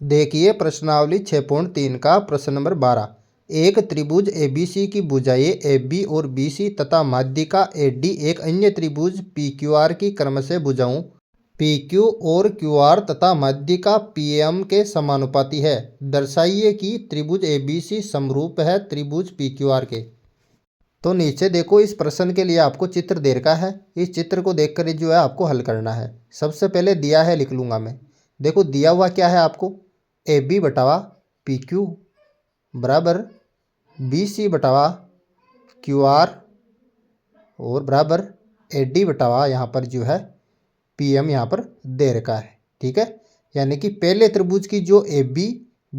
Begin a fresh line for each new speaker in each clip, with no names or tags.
देखिए प्रश्नावली 6.3 का प्रश्न नंबर 12। एक त्रिभुज ABC की भुजाएं AB और BC तथा माध्यिका AD एक अन्य त्रिभुज PQR की क्रमशः भुजाओं PQ और QR तथा माध्यिका PM के समानुपाती है। दर्शाइए कि त्रिभुज ABC समरूप है त्रिभुज PQR के। तो नीचे देखो इस प्रश्न के लिए आपको चित्र दे रखा है। इस चित्र को देखकर जो है आपको हल करना है। सबसे पहले दिया है लिख लूँगा मैं। देखो दिया हुआ क्या है आपको, AB बटावा PQ बराबर BC बटावा QR और बराबर AD बटावा यहाँ पर जो है PM यहाँ पर दे रखा है। ठीक है, यानी कि पहले त्रिभुज की जो AB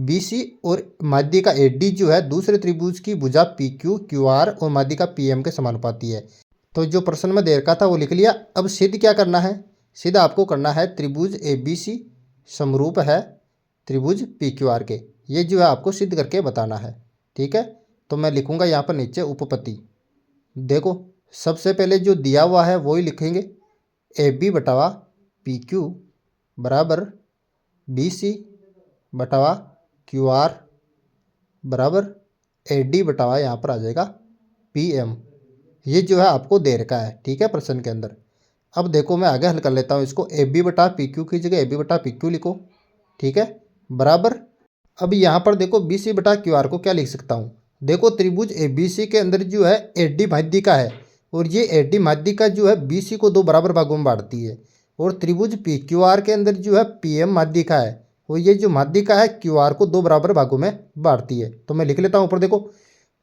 BC और माध्यिका AD जो है दूसरे त्रिभुज की भुजा PQ QR और माध्यिका PM के समानुपाती है। तो जो प्रश्न में दे रखा था वो लिख लिया। अब सिद्ध क्या करना है, सिद्ध आपको करना है त्रिभुज ABC समरूप है त्रिभुज PQR के। ये जो है आपको सिद्ध करके बताना है। ठीक है, तो मैं लिखूंगा यहाँ पर नीचे उपपत्ति। देखो सबसे पहले जो दिया हुआ है वही लिखेंगे, AB बटावा PQ बराबर BC बटावा QR बराबर AD बटावा यहाँ पर आ जाएगा PM। ये जो है आपको दे रखा है। ठीक है, प्रश्न के अंदर। अब देखो मैं आगे हल कर लेता हूँ इसको। AB बटा PQ की जगह AB बटा PQ लिखो। ठीक है, बराबर अब यहाँ पर देखो BC बटा QR को क्या लिख सकता हूँ। देखो त्रिभुज ABC के अंदर जो है AD माध्यिका है और ये AD माध्यिका जो है BC को दो बराबर भागों में बांटती है। और त्रिभुज PQR के अंदर जो है PM माध्यिका है और ये जो माध्यिका है QR को दो बराबर भागों में बांटती है। तो मैं लिख लेता हूँ ऊपर देखो,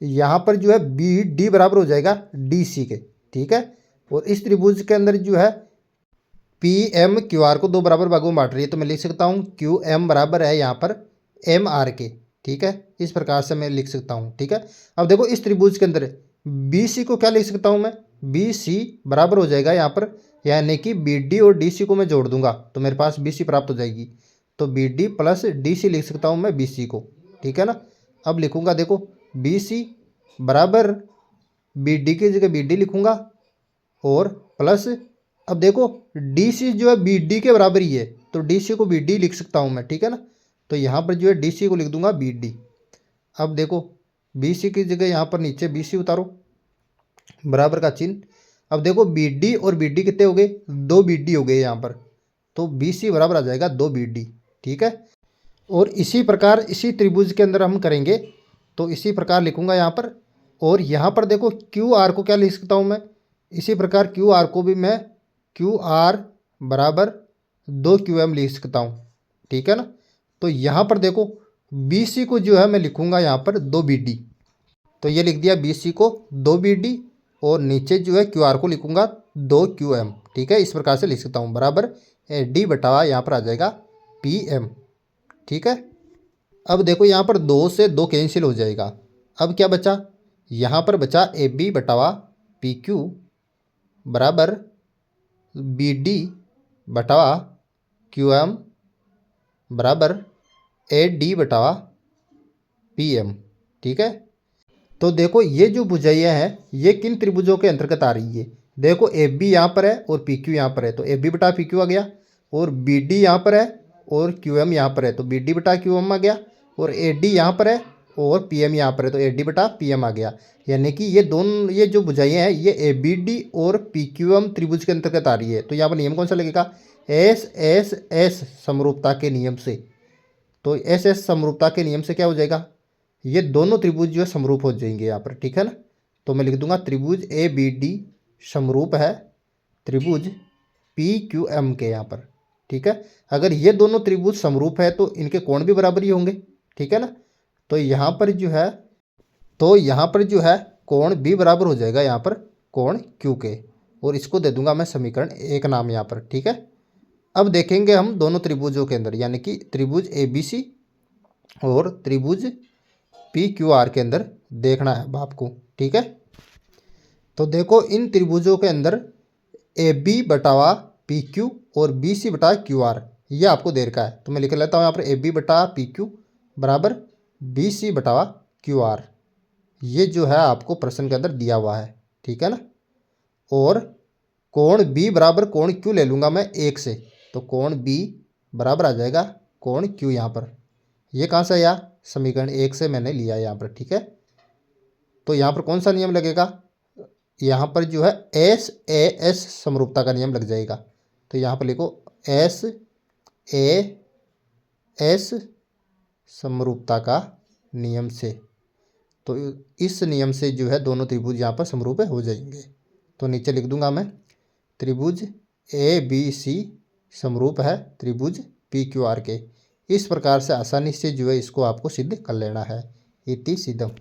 यहाँ पर जो है BD बराबर हो जाएगा DC के। ठीक है, और इस त्रिभुज के अंदर जो है PM QR को दो बराबर भागों में बांट रही है। तो मैं लिख सकता हूँ QM बराबर है यहाँ पर MR के। ठीक है, इस प्रकार से मैं लिख सकता हूँ। ठीक है, अब देखो इस त्रिभुज के अंदर BC को क्या लिख सकता हूँ मैं, BC बराबर हो जाएगा यहाँ पर, यानी कि BD और DC को मैं जोड़ दूंगा तो मेरे पास BC प्राप्त हो जाएगी। तो BD प्लस DC लिख सकता हूँ मैं BC को। ठीक है ना, अब लिखूंगा देखो BC बराबर BD की जगह BD लिखूंगा और प्लस, अब देखो DC जो है BD के बराबर ही है तो DC को BD लिख सकता हूँ मैं। ठीक है ना, तो यहाँ पर जो है DC को लिख दूंगा BD। अब देखो BC की जगह यहाँ पर नीचे BC उतारो, बराबर का चिन्ह। अब देखो BD और BD कितने हो गए, 2 BD हो गए यहाँ पर, तो BC बराबर आ जाएगा 2 BD। ठीक है, और इसी प्रकार इसी त्रिभुज के अंदर हम करेंगे तो इसी प्रकार लिखूंगा यहाँ पर। और यहाँ पर देखो QR को क्या लिख सकता हूँ मैं, इसी प्रकार QR को भी मैं QR बराबर 2 QM लिख सकता हूँ। ठीक है ना, तो यहाँ पर देखो BC को जो है मैं लिखूंगा यहाँ पर 2 BD। तो ये लिख दिया BC को 2 BD और नीचे जो है QR को लिखूंगा 2 QM। ठीक है, इस प्रकार से लिख सकता हूँ बराबर D बटावा यहाँ पर आ जाएगा PM। ठीक है, अब देखो यहाँ पर 2 से 2 कैंसिल हो जाएगा। अब क्या बचा, यहाँ पर बचा AB बटावा PQ बराबर BD बटावा QM बराबर AD बटावा PM। ठीक है, तो देखो ये जो भुजाइयाँ हैं ये किन त्रिभुजों के अंतर्गत आ रही है। देखो AB यहाँ पर है और PQ यहाँ पर है तो AB बटा PQ आ गया, और BD यहाँ पर है और QM यहाँ पर है तो BD बटा QM आ गया, और AD यहाँ पर है और PM यहाँ पर है तो AD बटा PM आ गया। यानी कि ये दोनों ये जो भुजाइयाँ हैं ये ABD और PQM त्रिभुज के अंतर्गत आ रही है। तो यहाँ पर नियम कौन सा लगेगा, SSS समरूपता के नियम से। तो SS समरूपता के नियम से क्या हो जाएगा, ये दोनों त्रिभुज जो है समरूप हो जाएंगे यहाँ पर। ठीक है ना, तो मैं लिख दूंगा त्रिभुज ABD समरूप है त्रिभुज PQM के यहाँ पर। ठीक है, अगर ये दोनों त्रिभुज समरूप है तो इनके कोण भी बराबर ही होंगे। ठीक है ना, तो यहाँ पर जो है कोण भी बराबर हो जाएगा यहाँ पर कोण Q के, और इसको दे दूंगा मैं समीकरण 1 नाम यहाँ पर। ठीक है, अब देखेंगे हम दोनों त्रिभुजों के अंदर यानी कि त्रिभुज ABC और त्रिभुज PQR के अंदर देखना है आपको। ठीक है, तो देखो इन त्रिभुजों के अंदर AB बटावा PQ और BC बटा QR ये आपको दे रखा है। तो मैं लिख लेता हूँ यहाँ पर AB बटा PQ बराबर BC बटावा QR। ये जो है आपको प्रश्न के अंदर दिया हुआ है। ठीक है ना, और कोण B बराबर कोण Q ले लूँगा मैं 1 से, तो कोण B बराबर आ जाएगा कोण Q यहाँ पर। ये कहाँ से आया, समीकरण 1 से मैंने लिया यहाँ पर, ठीक है। तो यहाँ पर कौन सा नियम लगेगा, यहाँ पर जो है एस ए एस समरूपता का नियम लग जाएगा। तो यहाँ पर लिखो एस ए एस समरूपता का नियम से। तो इस नियम से जो है दोनों त्रिभुज यहाँ पर समरूप हो जाएंगे। तो नीचे लिख दूंगा मैं, त्रिभुज ए बी सी समरूप है त्रिभुज पी क्यू आर के। इस प्रकार से आसानी से जो है इसको आपको सिद्ध कर लेना है। इति सिद्धम।